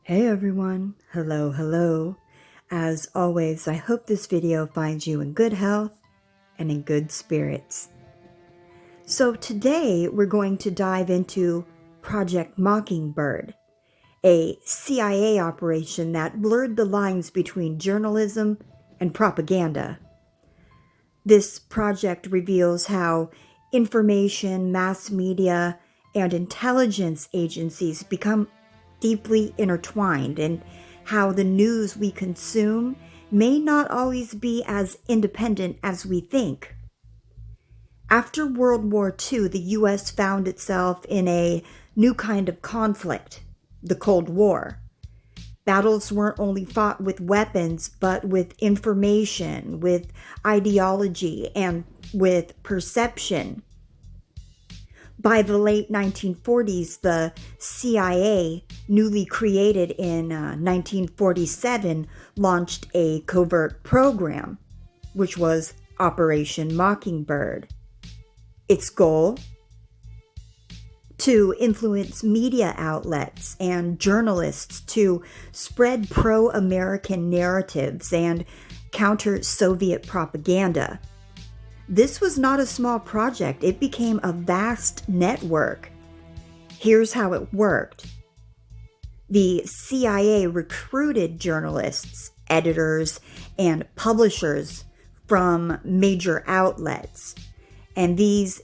Hey everyone, hello. As always, I hope this video finds you in good health and in good spirits. So today we're going to dive into Project Mockingbird, a CIA operation that blurred the lines between journalism and propaganda. This project reveals how information, mass media, and intelligence agencies become deeply intertwined, and how the news we consume may not always be as independent as we think. After World War II, the U.S. found itself in a new kind of conflict, the Cold War. Battles weren't only fought with weapons, but with information, with ideology, and with perception. By the late 1940s, the CIA, newly created in 1947, launched a covert program, which was Operation Mockingbird. Its goal? To influence media outlets and journalists to spread pro-American narratives and counter Soviet propaganda. This was not a small project. It became a vast network. Here's how it worked. The CIA recruited journalists, editors, and publishers from major outlets. And these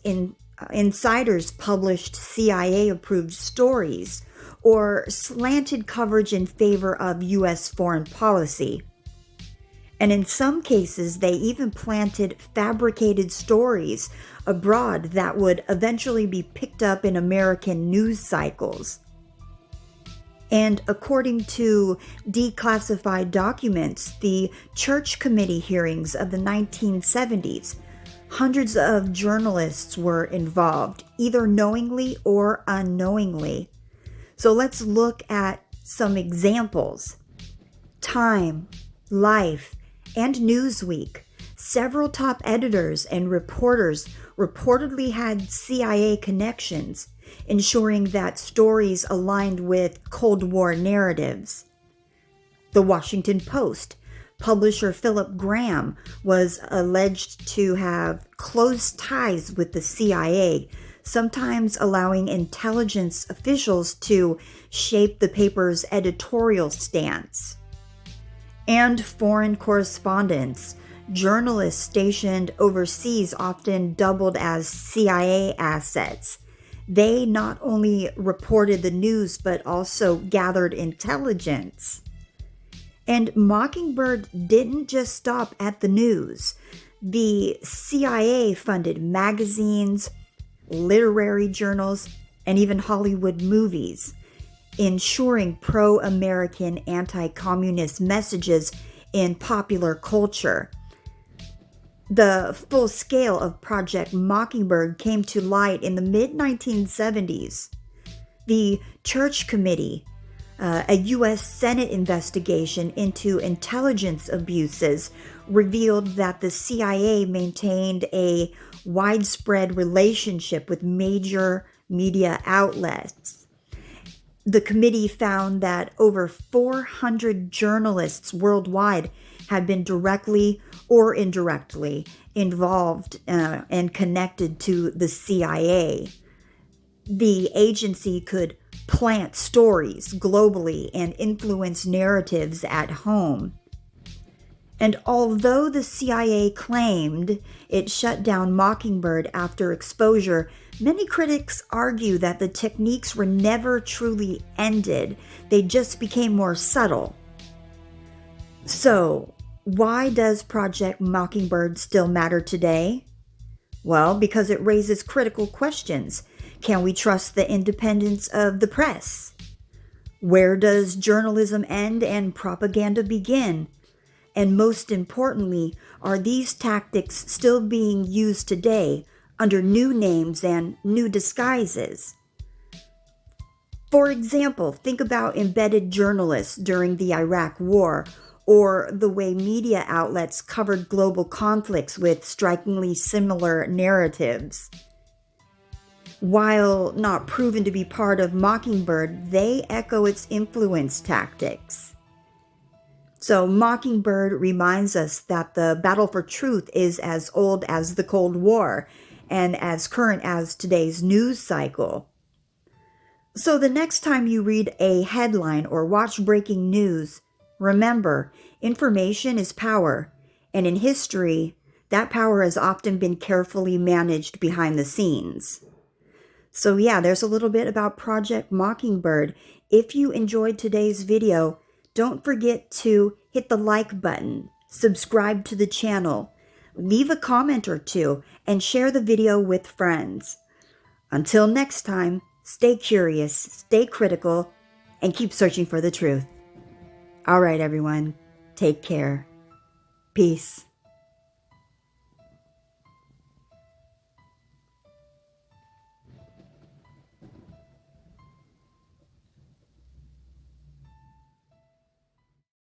insiders published CIA-approved stories or slanted coverage in favor of U.S. foreign policy. And in some cases, they even planted fabricated stories abroad that would eventually be picked up in American news cycles. And according to declassified documents, the Church Committee hearings of the 1970s, hundreds of journalists were involved, either knowingly or unknowingly. So let's look at some examples. Time, Life, and Newsweek, several top editors and reporters reportedly had CIA connections, ensuring that stories aligned with Cold War narratives. The Washington Post, publisher Philip Graham was alleged to have close ties with the CIA, sometimes allowing intelligence officials to shape the paper's editorial stance. And foreign correspondents. Journalists stationed overseas often doubled as CIA assets. They not only reported the news, but also gathered intelligence. And Mockingbird didn't just stop at the news. The CIA funded magazines, literary journals, and even Hollywood movies, ensuring pro-American anti-communist messages in popular culture. The full scale of Project Mockingbird came to light in the mid-1970s. The Church Committee, a U.S. Senate investigation into intelligence abuses, revealed that the CIA maintained a widespread relationship with major media outlets. The committee found that over 400 journalists worldwide had been directly or indirectly involved and connected to the CIA. The agency could plant stories globally and influence narratives at home. And although the CIA claimed it shut down Mockingbird after exposure, many critics argue that the techniques were never truly ended. They just became more subtle. So, why does Project Mockingbird still matter today? Well, because it raises critical questions. Can we trust the independence of the press? Where does journalism end and propaganda begin? And most importantly, are these tactics still being used today under new names and new disguises? For example, think about embedded journalists during the Iraq War, or the way media outlets covered global conflicts with strikingly similar narratives. While not proven to be part of Mockingbird, they echo its influence tactics. So Mockingbird reminds us that the battle for truth is as old as the Cold War and as current as today's news cycle. So the next time you read a headline or watch breaking news, remember, information is power, and in history, that power has often been carefully managed behind the scenes. So yeah, there's a little bit about Project Mockingbird. If you enjoyed today's video, don't forget to hit the like button, subscribe to the channel, leave a comment or two, and share the video with friends. Until next time, stay curious, stay critical, and keep searching for the truth. All right, everyone, take care. Peace.